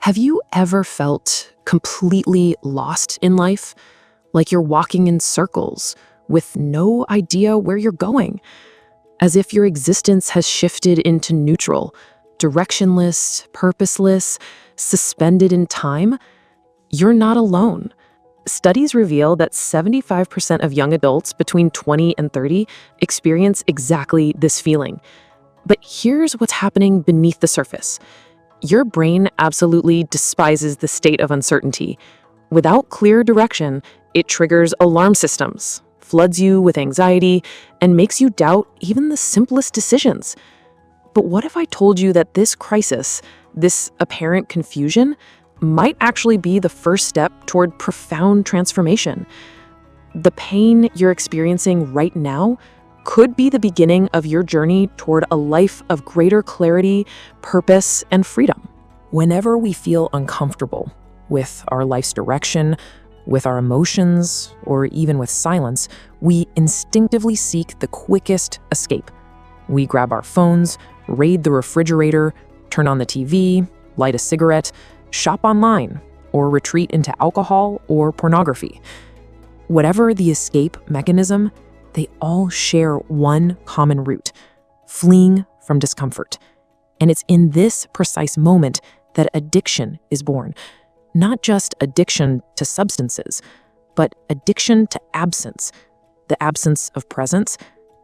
Have you ever felt completely lost in life? Like you're walking in circles with no idea where you're going? As if your existence has shifted into neutral, directionless, purposeless, suspended in time? You're not alone. Studies reveal that 75% of young adults between 20 and 30 experience exactly this feeling. But here's what's happening beneath the surface. Your brain absolutely despises the state of uncertainty. Without clear direction, it triggers alarm systems, floods you with anxiety, and makes you doubt even the simplest decisions. But what if I told you that this crisis, this apparent confusion, might actually be the first step toward profound transformation? The pain you're experiencing right now could be the beginning of your journey toward a life of greater clarity, purpose, and freedom. Whenever we feel uncomfortable with our life's direction, with our emotions, or even with silence, we instinctively seek the quickest escape. We grab our phones, raid the refrigerator, turn on the TV, light a cigarette, shop online, or retreat into alcohol or pornography. Whatever the escape mechanism, they all share one common root: fleeing from discomfort. And it's in this precise moment that addiction is born. Not just addiction to substances, but addiction to absence, the absence of presence,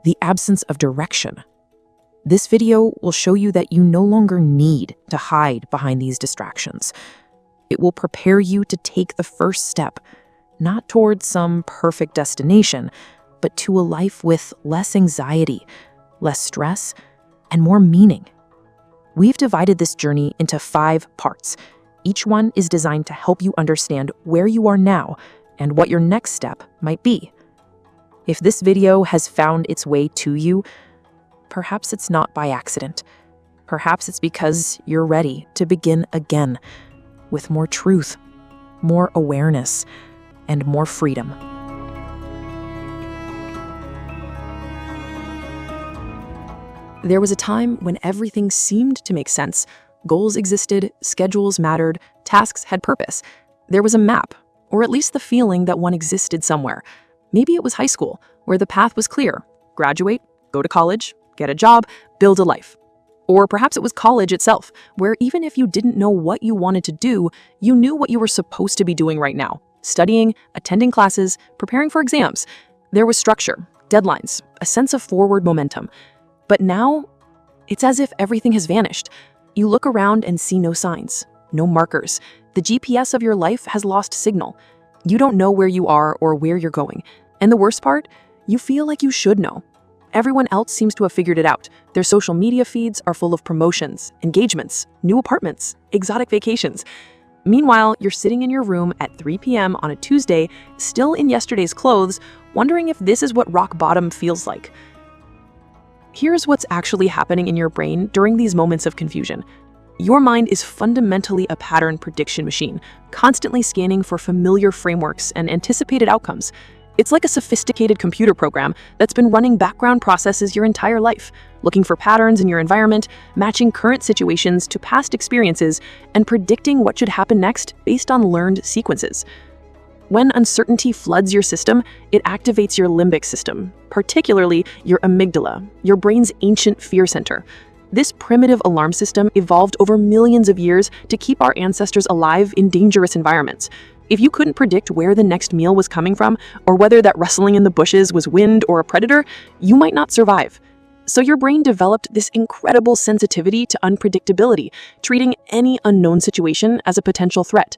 the absence of direction. This video will show you that you no longer need to hide behind these distractions. It will prepare you to take the first step, not towards some perfect destination, but to a life with less anxiety, less stress, and more meaning. We've divided this journey into 5 parts. Each one is designed to help you understand where you are now and what your next step might be. If this video has found its way to you, perhaps it's not by accident. Perhaps it's because you're ready to begin again with more truth, more awareness, and more freedom. There was a time when everything seemed to make sense. Goals existed, schedules mattered, tasks had purpose. There was a map, or at least the feeling that one existed somewhere. Maybe it was high school, where the path was clear: graduate, go to college, get a job, build a life. Or perhaps it was college itself, where even if you didn't know what you wanted to do, you knew what you were supposed to be doing right now: studying, attending classes, preparing for exams. There was structure, deadlines, a sense of forward momentum. But now, it's as if everything has vanished. You look around and see no signs, no markers. The GPS of your life has lost signal. You don't know where you are or where you're going. And the worst part, you feel like you should know. Everyone else seems to have figured it out. Their social media feeds are full of promotions, engagements, new apartments, exotic vacations. Meanwhile, you're sitting in your room at 3 p.m. on a Tuesday, still in yesterday's clothes, wondering if this is what rock bottom feels like. Here's what's actually happening in your brain during these moments of confusion. Your mind is fundamentally a pattern prediction machine, constantly scanning for familiar frameworks and anticipated outcomes. It's like a sophisticated computer program that's been running background processes your entire life, looking for patterns in your environment, matching current situations to past experiences, and predicting what should happen next based on learned sequences. When uncertainty floods your system, it activates your limbic system, particularly your amygdala, your brain's ancient fear center. This primitive alarm system evolved over millions of years to keep our ancestors alive in dangerous environments. If you couldn't predict where the next meal was coming from, or whether that rustling in the bushes was wind or a predator, you might not survive. So your brain developed this incredible sensitivity to unpredictability, treating any unknown situation as a potential threat.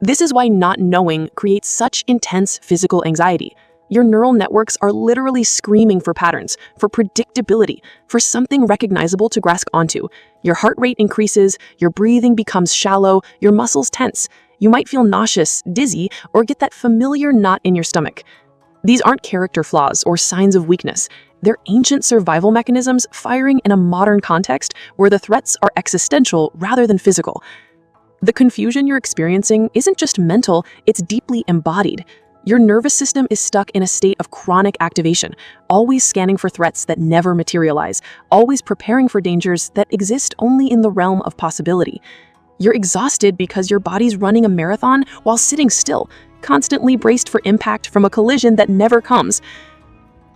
This is why not knowing creates such intense physical anxiety. Your neural networks are literally screaming for patterns, for predictability, for something recognizable to grasp onto. Your heart rate increases, your breathing becomes shallow, your muscles tense. You might feel nauseous, dizzy, or get that familiar knot in your stomach. These aren't character flaws or signs of weakness. They're ancient survival mechanisms firing in a modern context where the threats are existential rather than physical. The confusion you're experiencing isn't just mental, it's deeply embodied. Your nervous system is stuck in a state of chronic activation, always scanning for threats that never materialize, always preparing for dangers that exist only in the realm of possibility. You're exhausted because your body's running a marathon while sitting still, constantly braced for impact from a collision that never comes.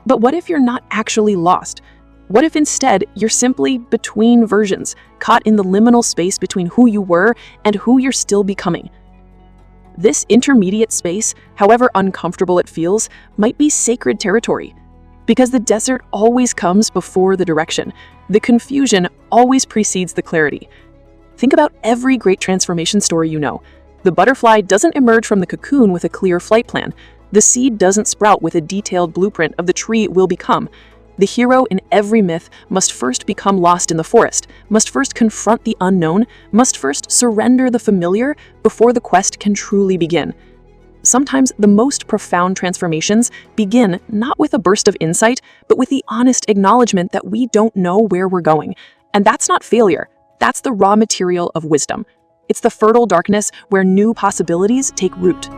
But what if you're not actually lost? What if instead you're simply between versions, caught in the liminal space between who you were and who you're still becoming? This intermediate space, however uncomfortable it feels, might be sacred territory. Because the desert always comes before the direction. The confusion always precedes the clarity. Think about every great transformation story you know. The butterfly doesn't emerge from the cocoon with a clear flight plan. The seed doesn't sprout with a detailed blueprint of the tree it will become. The hero in every myth must first become lost in the forest, must first confront the unknown, must first surrender the familiar before the quest can truly begin. Sometimes the most profound transformations begin not with a burst of insight, but with the honest acknowledgement that we don't know where we're going. And that's not failure. That's the raw material of wisdom. It's the fertile darkness where new possibilities take root.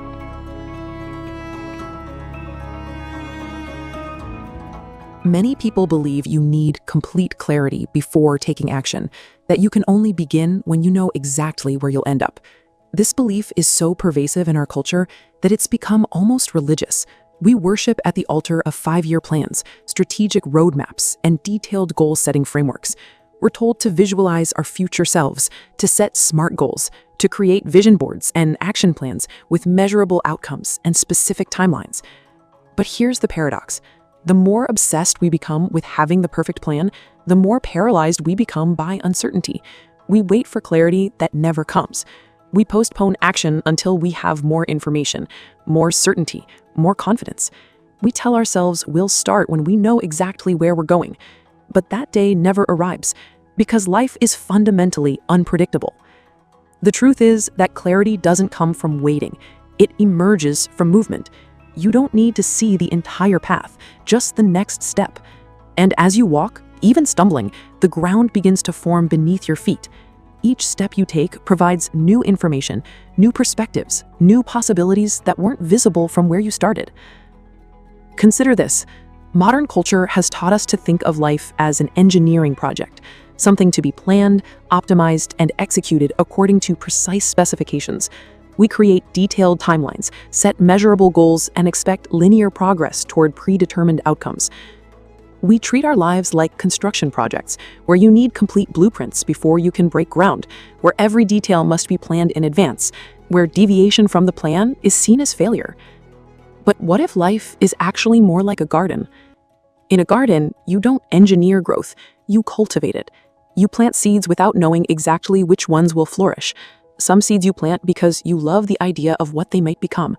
Many people believe you need complete clarity before taking action, that you can only begin when you know exactly where you'll end up. This belief is so pervasive in our culture that it's become almost religious. We worship at the altar of 5-year plans, strategic roadmaps, and detailed goal-setting frameworks. We're told to visualize our future selves, to set SMART goals, to create vision boards and action plans with measurable outcomes and specific timelines. But here's the paradox. The more obsessed we become with having the perfect plan, the more paralyzed we become by uncertainty. We wait for clarity that never comes. We postpone action until we have more information, more certainty, more confidence. We tell ourselves we'll start when we know exactly where we're going. But that day never arrives, because life is fundamentally unpredictable. The truth is that clarity doesn't come from waiting. It emerges from movement. You don't need to see the entire path, just the next step. And as you walk, even stumbling, the ground begins to form beneath your feet. Each step you take provides new information, new perspectives, new possibilities that weren't visible from where you started. Consider this. Modern culture has taught us to think of life as an engineering project, something to be planned, optimized, and executed according to precise specifications. We create detailed timelines, set measurable goals, and expect linear progress toward predetermined outcomes. We treat our lives like construction projects, where you need complete blueprints before you can break ground, where every detail must be planned in advance, where deviation from the plan is seen as failure. But what if life is actually more like a garden? In a garden, you don't engineer growth, you cultivate it. You plant seeds without knowing exactly which ones will flourish. Some seeds you plant because you love the idea of what they might become.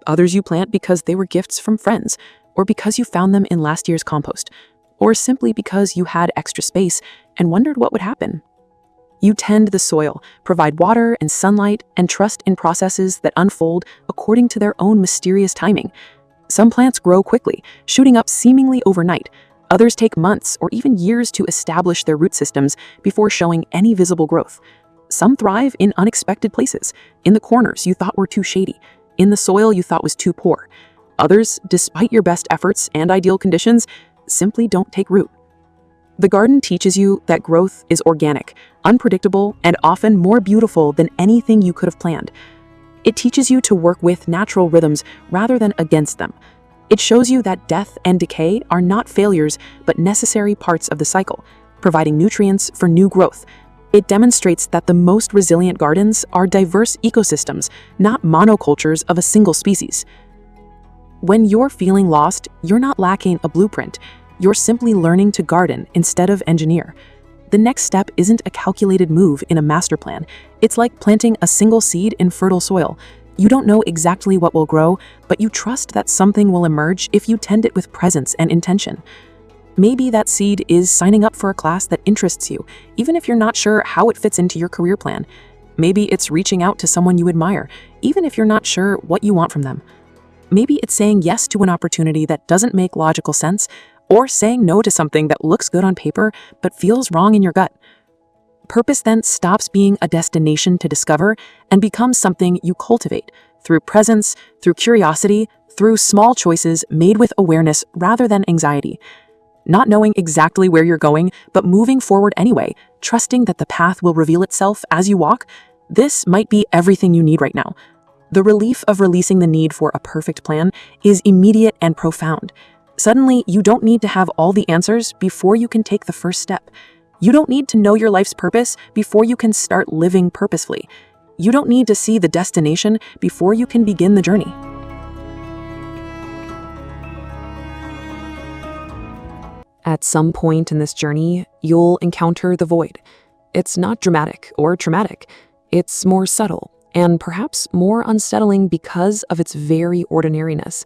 Others you plant because they were gifts from friends, or because you found them in last year's compost, or simply because you had extra space and wondered what would happen. You tend the soil, provide water and sunlight, and trust in processes that unfold according to their own mysterious timing. Some plants grow quickly, shooting up seemingly overnight. Others take months or even years to establish their root systems before showing any visible growth. Some thrive in unexpected places, in the corners you thought were too shady, in the soil you thought was too poor. Others, despite your best efforts and ideal conditions, simply don't take root. The garden teaches you that growth is organic, unpredictable, and often more beautiful than anything you could have planned. It teaches you to work with natural rhythms rather than against them. It shows you that death and decay are not failures, but necessary parts of the cycle, providing nutrients for new growth. It demonstrates that the most resilient gardens are diverse ecosystems, not monocultures of a single species. When you're feeling lost, you're not lacking a blueprint. You're simply learning to garden instead of engineer. The next step isn't a calculated move in a master plan. It's like planting a single seed in fertile soil. You don't know exactly what will grow, but you trust that something will emerge if you tend it with presence and intention. Maybe that seed is signing up for a class that interests you, even if you're not sure how it fits into your career plan. Maybe it's reaching out to someone you admire, even if you're not sure what you want from them. Maybe it's saying yes to an opportunity that doesn't make logical sense, or saying no to something that looks good on paper but feels wrong in your gut. Purpose then stops being a destination to discover and becomes something you cultivate through presence, through curiosity, through small choices made with awareness rather than anxiety. Not knowing exactly where you're going, but moving forward anyway, trusting that the path will reveal itself as you walk, This might be everything you need right now. The relief of releasing the need for a perfect plan is immediate and profound. Suddenly, you don't need to have all the answers before you can take the first step. You don't need to know your life's purpose before you can start living purposefully. You don't need to see the destination before you can begin the journey. At some point in this journey, you'll encounter the void. It's not dramatic or traumatic. It's more subtle and perhaps more unsettling because of its very ordinariness.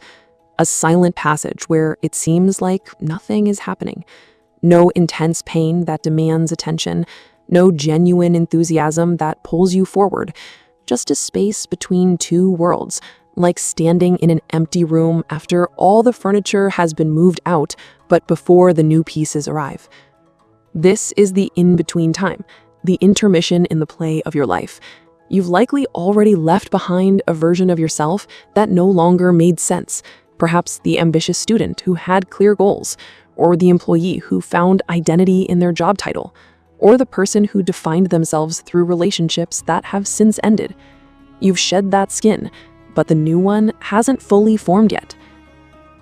A silent passage where it seems like nothing is happening. No intense pain that demands attention. No genuine enthusiasm that pulls you forward. Just a space between two worlds, like standing in an empty room after all the furniture has been moved out, but before the new pieces arrive. This is the in-between time, the intermission in the play of your life. You've likely already left behind a version of yourself that no longer made sense. Perhaps the ambitious student who had clear goals, or the employee who found identity in their job title, or the person who defined themselves through relationships that have since ended. You've shed that skin, but the new one hasn't fully formed yet.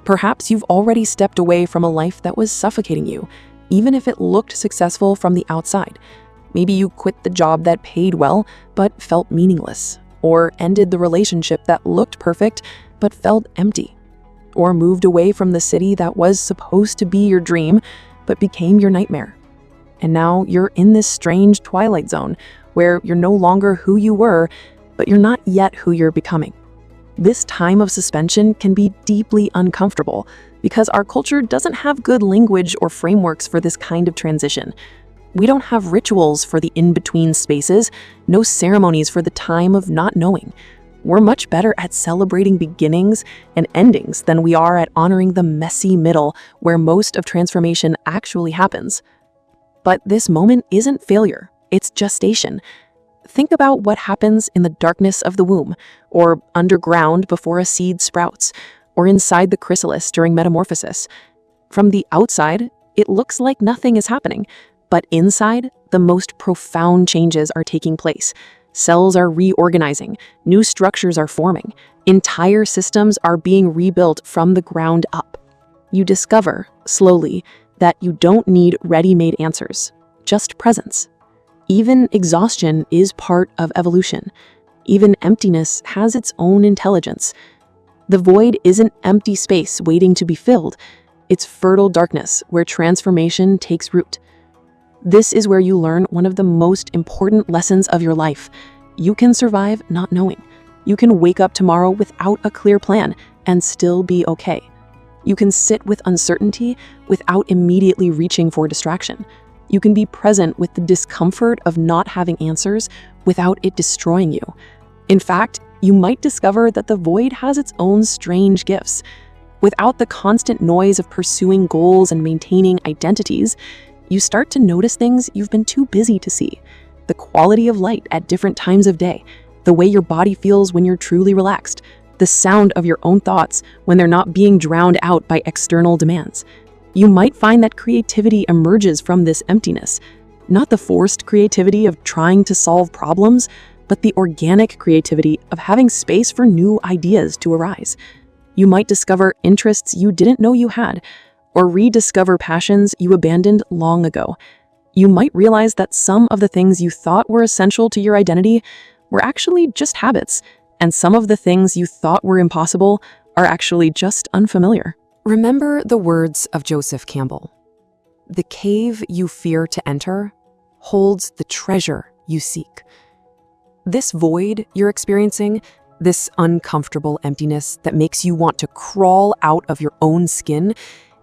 Perhaps you've already stepped away from a life that was suffocating you, even if it looked successful from the outside. Maybe you quit the job that paid well but felt meaningless, or ended the relationship that looked perfect but felt empty, or moved away from the city that was supposed to be your dream but became your nightmare. And now you're in this strange twilight zone where you're no longer who you were, but you're not yet who you're becoming. This time of suspension can be deeply uncomfortable because our culture doesn't have good language or frameworks for this kind of transition. We don't have rituals for the in-between spaces, no ceremonies for the time of not knowing. We're much better at celebrating beginnings and endings than we are at honoring the messy middle where most of transformation actually happens. But this moment isn't failure, it's gestation. Think about what happens in the darkness of the womb, or underground before a seed sprouts, or inside the chrysalis during metamorphosis. From the outside, it looks like nothing is happening, but inside, the most profound changes are taking place. Cells are reorganizing, new structures are forming, entire systems are being rebuilt from the ground up. You discover, slowly, that you don't need ready-made answers, just presence. Even exhaustion is part of evolution. Even emptiness has its own intelligence. The void isn't empty space waiting to be filled. It's fertile darkness where transformation takes root. This is where you learn one of the most important lessons of your life. You can survive not knowing. You can wake up tomorrow without a clear plan and still be okay. You can sit with uncertainty without immediately reaching for distraction. You can be present with the discomfort of not having answers without it destroying you. In fact, you might discover that the void has its own strange gifts. Without the constant noise of pursuing goals and maintaining identities, you start to notice things you've been too busy to see. The quality of light at different times of day, the way your body feels when you're truly relaxed, the sound of your own thoughts when they're not being drowned out by external demands. You might find that creativity emerges from this emptiness, not the forced creativity of trying to solve problems, but the organic creativity of having space for new ideas to arise. You might discover interests you didn't know you had, or rediscover passions you abandoned long ago. You might realize that some of the things you thought were essential to your identity were actually just habits, and some of the things you thought were impossible are actually just unfamiliar. Remember the words of Joseph Campbell. The cave you fear to enter holds the treasure you seek. This void you're experiencing, this uncomfortable emptiness that makes you want to crawl out of your own skin,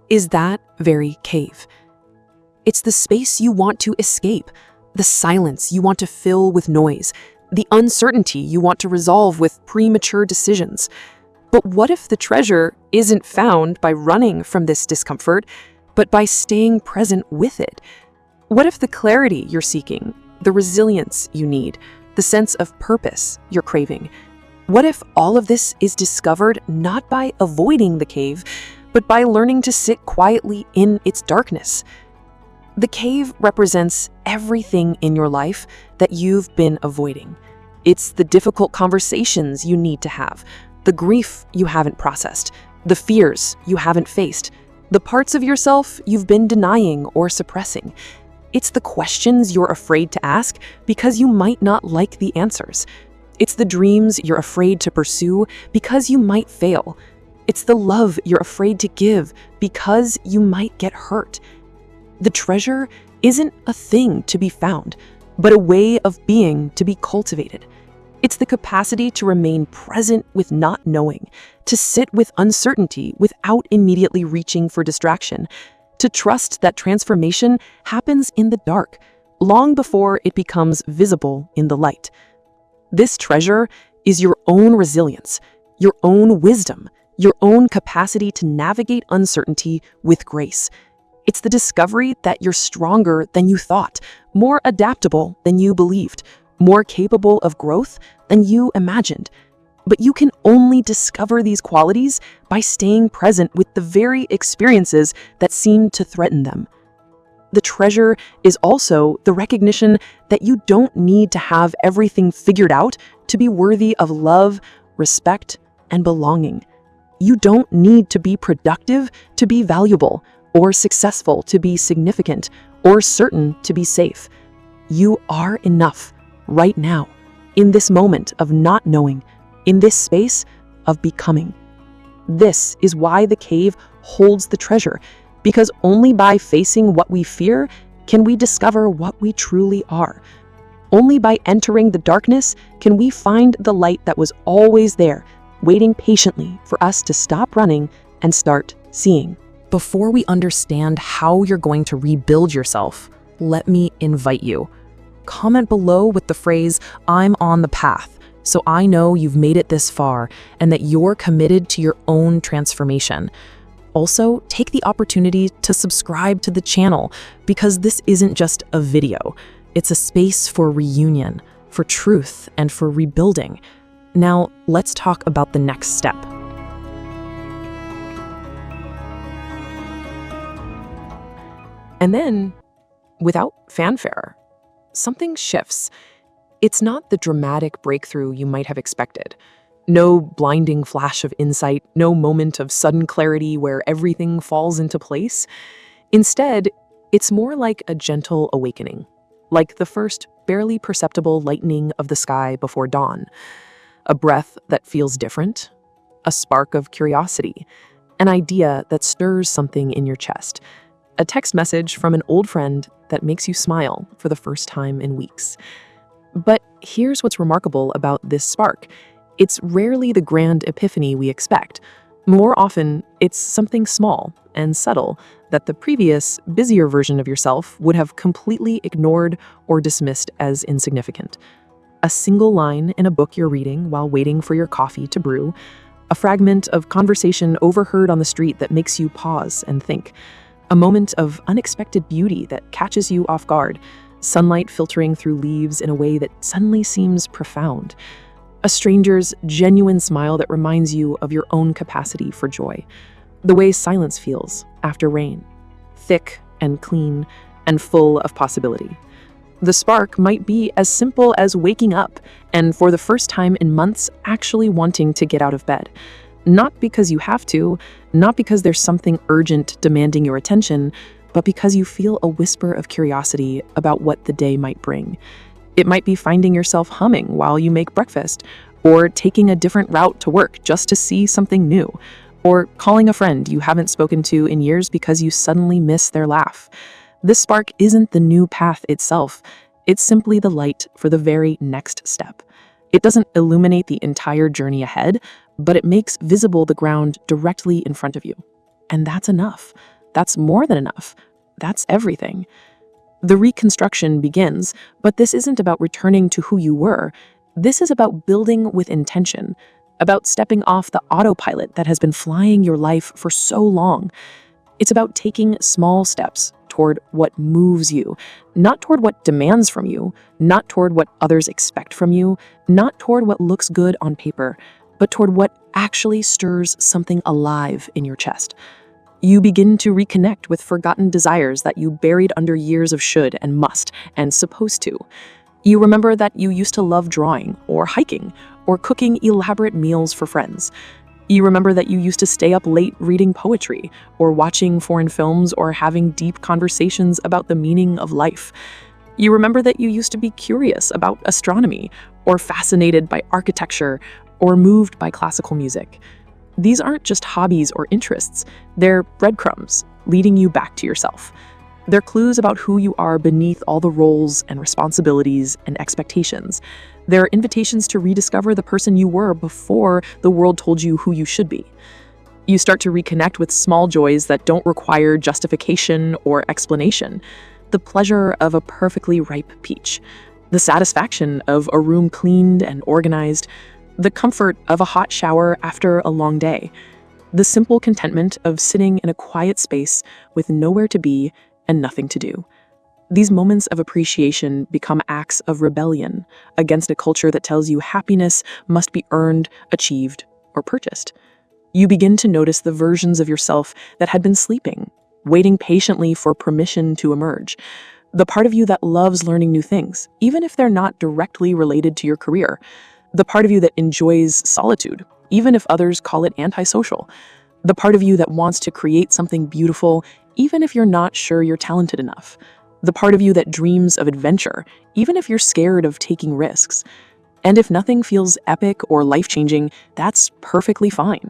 is that very cave. It's the space you want to escape, the silence you want to fill with noise, the uncertainty you want to resolve with premature decisions. But what if the treasure isn't found by running from this discomfort, but by staying present with it? What if the clarity you're seeking, the resilience you need, the sense of purpose you're craving, what if all of this is discovered not by avoiding the cave, but by learning to sit quietly in its darkness? The cave represents everything in your life that you've been avoiding. It's the difficult conversations you need to have, the grief you haven't processed, the fears you haven't faced, the parts of yourself you've been denying or suppressing. It's the questions you're afraid to ask because you might not like the answers. It's the dreams you're afraid to pursue because you might fail. It's the love you're afraid to give because you might get hurt. The treasure isn't a thing to be found, but a way of being to be cultivated. It's the capacity to remain present with not knowing, to sit with uncertainty without immediately reaching for distraction, to trust that transformation happens in the dark, long before it becomes visible in the light. This treasure is your own resilience, your own wisdom, your own capacity to navigate uncertainty with grace. It's the discovery that you're stronger than you thought, more adaptable than you believed, more capable of growth than you imagined. But you can only discover these qualities by staying present with the very experiences that seem to threaten them. The treasure is also the recognition that you don't need to have everything figured out to be worthy of love, respect, and belonging. You don't need to be productive to be valuable, or successful to be significant, or certain to be safe. You are enough right now, in this moment of not knowing, in this space of becoming. This is why the cave holds the treasure, because only by facing what we fear can we discover what we truly are. Only by entering the darkness can we find the light that was always there, waiting patiently for us to stop running and start seeing. Before we understand how you're going to rebuild yourself, let me invite you. Comment below with the phrase, "I'm on the path," so I know you've made it this far and that you're committed to your own transformation. Also, take the opportunity to subscribe to the channel because this isn't just a video. It's a space for reunion, for truth, and for rebuilding. Now, let's talk about the next step. And then, without fanfare, something shifts. It's not the dramatic breakthrough you might have expected. No blinding flash of insight, no moment of sudden clarity where everything falls into place. Instead, it's more like a gentle awakening, like the first barely perceptible lightening of the sky before dawn. A breath that feels different, a spark of curiosity, an idea that stirs something in your chest, a text message from an old friend that makes you smile for the first time in weeks. But here's what's remarkable about this spark. It's rarely the grand epiphany we expect. More often, it's something small and subtle that the previous, busier version of yourself would have completely ignored or dismissed as insignificant. A single line in a book you're reading while waiting for your coffee to brew, a fragment of conversation overheard on the street that makes you pause and think, a moment of unexpected beauty that catches you off guard, sunlight filtering through leaves in a way that suddenly seems profound, a stranger's genuine smile that reminds you of your own capacity for joy, the way silence feels after rain, thick and clean and full of possibility. The spark might be as simple as waking up and, for the first time in months, actually wanting to get out of bed. Not because you have to, not because there's something urgent demanding your attention, but because you feel a whisper of curiosity about what the day might bring. It might be finding yourself humming while you make breakfast, or taking a different route to work just to see something new, or calling a friend you haven't spoken to in years because you suddenly miss their laugh. This spark isn't the new path itself. It's simply the light for the very next step. It doesn't illuminate the entire journey ahead, but it makes visible the ground directly in front of you. And that's enough. That's more than enough. That's everything. The reconstruction begins, but this isn't about returning to who you were. This is about building with intention, about stepping off the autopilot that has been flying your life for so long. It's about taking small steps toward what moves you, not toward what demands from you, not toward what others expect from you, not toward what looks good on paper, but toward what actually stirs something alive in your chest. You begin to reconnect with forgotten desires that you buried under years of should and must and supposed to. You remember that you used to love drawing or hiking or cooking elaborate meals for friends. You remember that you used to stay up late reading poetry or watching foreign films or having deep conversations about the meaning of life. You remember that you used to be curious about astronomy or fascinated by architecture or moved by classical music. These aren't just hobbies or interests, they're breadcrumbs leading you back to yourself. They're clues about who you are beneath all the roles and responsibilities and expectations. They're invitations to rediscover the person you were before the world told you who you should be. You start to reconnect with small joys that don't require justification or explanation. The pleasure of a perfectly ripe peach, the satisfaction of a room cleaned and organized, the comfort of a hot shower after a long day, the simple contentment of sitting in a quiet space with nowhere to be and nothing to do. These moments of appreciation become acts of rebellion against a culture that tells you happiness must be earned, achieved, or purchased. You begin to notice the versions of yourself that had been sleeping, waiting patiently for permission to emerge. The part of you that loves learning new things, even if they're not directly related to your career. The part of you that enjoys solitude, even if others call it antisocial. The part of you that wants to create something beautiful, even if you're not sure you're talented enough. The part of you that dreams of adventure, even if you're scared of taking risks. And if nothing feels epic or life-changing, that's perfectly fine.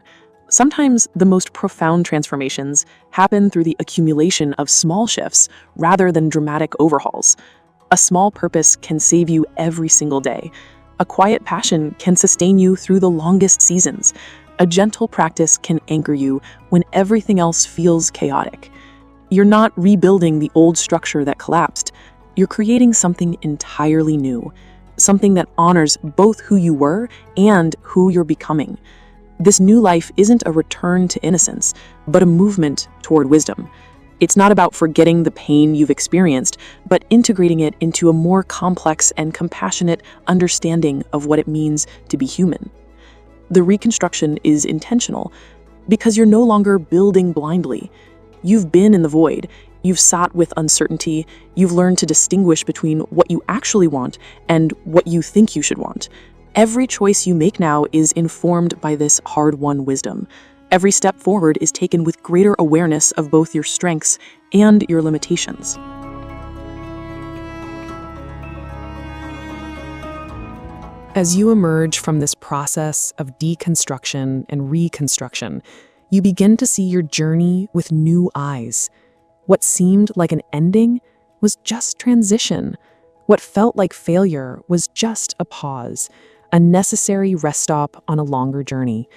Sometimes the most profound transformations happen through the accumulation of small shifts rather than dramatic overhauls. A small purpose can save you every single day. A quiet passion can sustain you through the longest seasons. A gentle practice can anchor you when everything else feels chaotic. You're not rebuilding the old structure that collapsed. You're creating something entirely new, something that honors both who you were and who you're becoming. This new life isn't a return to innocence, but a movement toward wisdom. It's not about forgetting the pain you've experienced, but integrating it into a more complex and compassionate understanding of what it means to be human. The reconstruction is intentional because you're no longer building blindly. You've been in the void, you've sat with uncertainty, you've learned to distinguish between what you actually want and what you think you should want. Every choice you make now is informed by this hard-won wisdom. Every step forward is taken with greater awareness of both your strengths and your limitations. As you emerge from this process of deconstruction and reconstruction, you begin to see your journey with new eyes. What seemed like an ending was just transition. What felt like failure was just a pause, a necessary rest stop on a longer journey.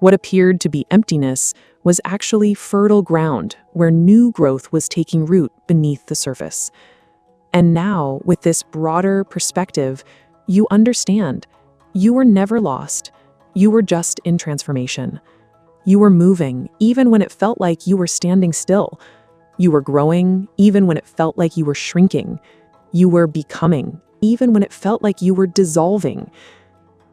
What appeared to be emptiness was actually fertile ground where new growth was taking root beneath the surface. And now, with this broader perspective, you understand. You were never lost. You were just in transformation. You were moving, even when it felt like you were standing still. You were growing, even when it felt like you were shrinking. You were becoming, even when it felt like you were dissolving.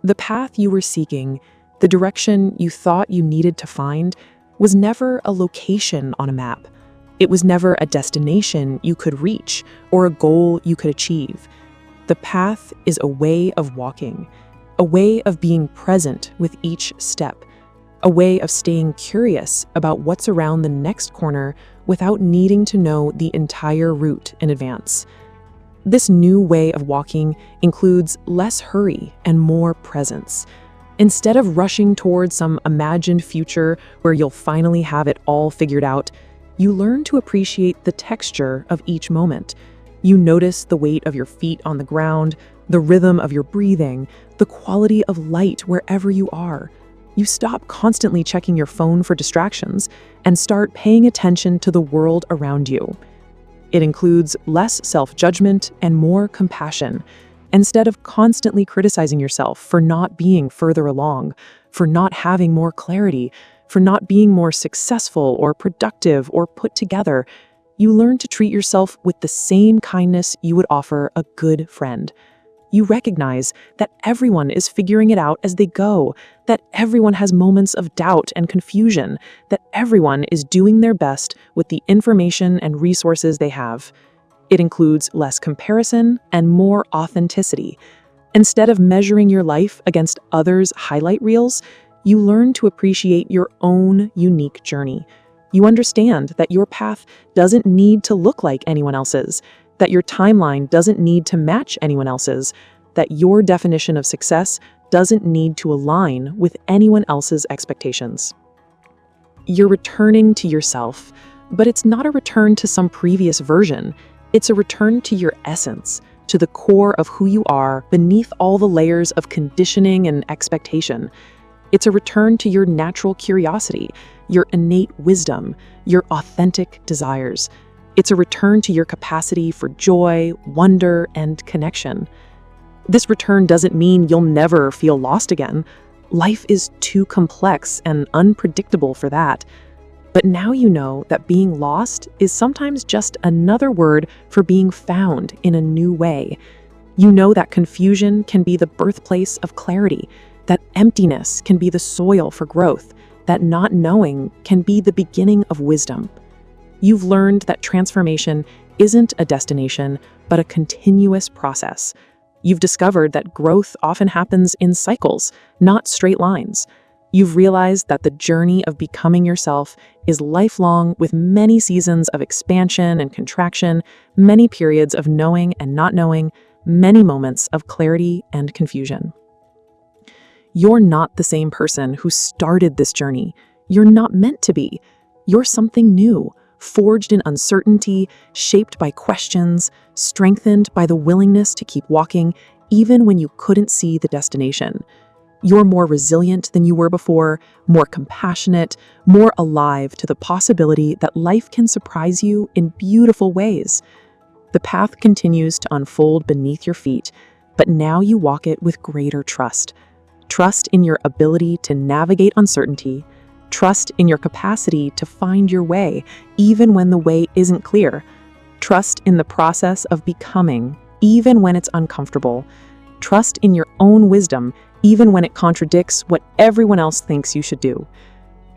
The path you were seeking, the direction you thought you needed to find, was never a location on a map. It was never a destination you could reach or a goal you could achieve. The path is a way of walking, a way of being present with each step, a way of staying curious about what's around the next corner without needing to know the entire route in advance. This new way of walking includes less hurry and more presence. Instead of rushing towards some imagined future where you'll finally have it all figured out, you learn to appreciate the texture of each moment. You notice the weight of your feet on the ground, the rhythm of your breathing, the quality of light wherever you are. You stop constantly checking your phone for distractions and start paying attention to the world around you. It includes less self-judgment and more compassion. Instead of constantly criticizing yourself for not being further along, for not having more clarity, for not being more successful or productive or put together, you learn to treat yourself with the same kindness you would offer a good friend. You recognize that everyone is figuring it out as they go, that everyone has moments of doubt and confusion, that everyone is doing their best with the information and resources they have. It includes less comparison and more authenticity. Instead of measuring your life against others' highlight reels, you learn to appreciate your own unique journey. You understand that your path doesn't need to look like anyone else's, that your timeline doesn't need to match anyone else's, that your definition of success doesn't need to align with anyone else's expectations. You're returning to yourself, but it's not a return to some previous version. It's a return to your essence, to the core of who you are beneath all the layers of conditioning and expectation. It's a return to your natural curiosity, your innate wisdom, your authentic desires. It's a return to your capacity for joy, wonder, and connection. This return doesn't mean you'll never feel lost again. Life is too complex and unpredictable for that. But now you know that being lost is sometimes just another word for being found in a new way. You know that confusion can be the birthplace of clarity, that emptiness can be the soil for growth, that not knowing can be the beginning of wisdom. You've learned that transformation isn't a destination, but a continuous process. You've discovered that growth often happens in cycles, not straight lines. You've realized that the journey of becoming yourself is lifelong, with many seasons of expansion and contraction, many periods of knowing and not knowing, many moments of clarity and confusion. You're not the same person who started this journey. You're not meant to be. You're something new, forged in uncertainty, shaped by questions, strengthened by the willingness to keep walking even when you couldn't see the destination. You're more resilient than you were before, more compassionate, more alive to the possibility that life can surprise you in beautiful ways. The path continues to unfold beneath your feet, but now you walk it with greater trust. Trust in your ability to navigate uncertainty, trust in your capacity to find your way, even when the way isn't clear. Trust in the process of becoming, even when it's uncomfortable. Trust in your own wisdom, even when it contradicts what everyone else thinks you should do.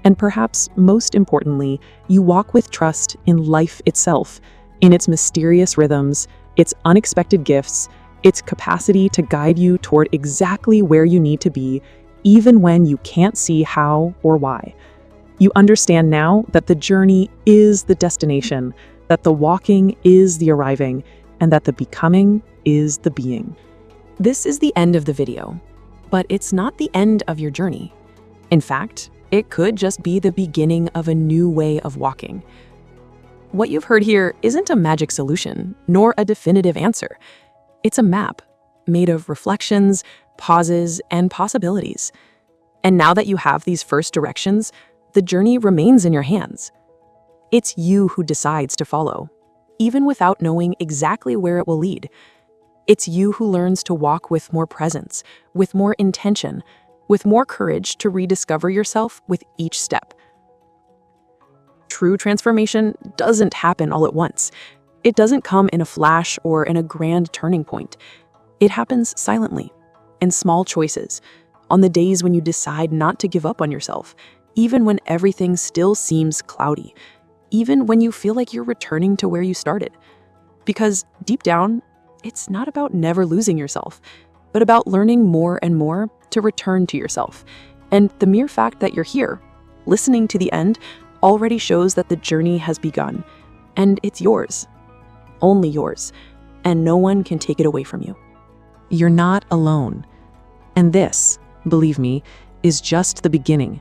And perhaps most importantly, you walk with trust in life itself, in its mysterious rhythms, its unexpected gifts, its capacity to guide you toward exactly where you need to be, even when you can't see how or why. You understand now that the journey is the destination, that the walking is the arriving, and that the becoming is the being. This is the end of the video. But it's not the end of your journey. In fact, it could just be the beginning of a new way of walking. What you've heard here isn't a magic solution, nor a definitive answer. It's a map made of reflections, pauses, and possibilities. And now that you have these first directions, the journey remains in your hands. It's you who decides to follow, even without knowing exactly where it will lead. It's you who learns to walk with more presence, with more intention, with more courage to rediscover yourself with each step. True transformation doesn't happen all at once. It doesn't come in a flash or in a grand turning point. It happens silently, in small choices, on the days when you decide not to give up on yourself, even when everything still seems cloudy, even when you feel like you're returning to where you started. Because deep down, it's not about never losing yourself, but about learning more and more to return to yourself. And the mere fact that you're here, listening to the end, already shows that the journey has begun. And it's yours, only yours, and no one can take it away from you. You're not alone. And this, believe me, is just the beginning.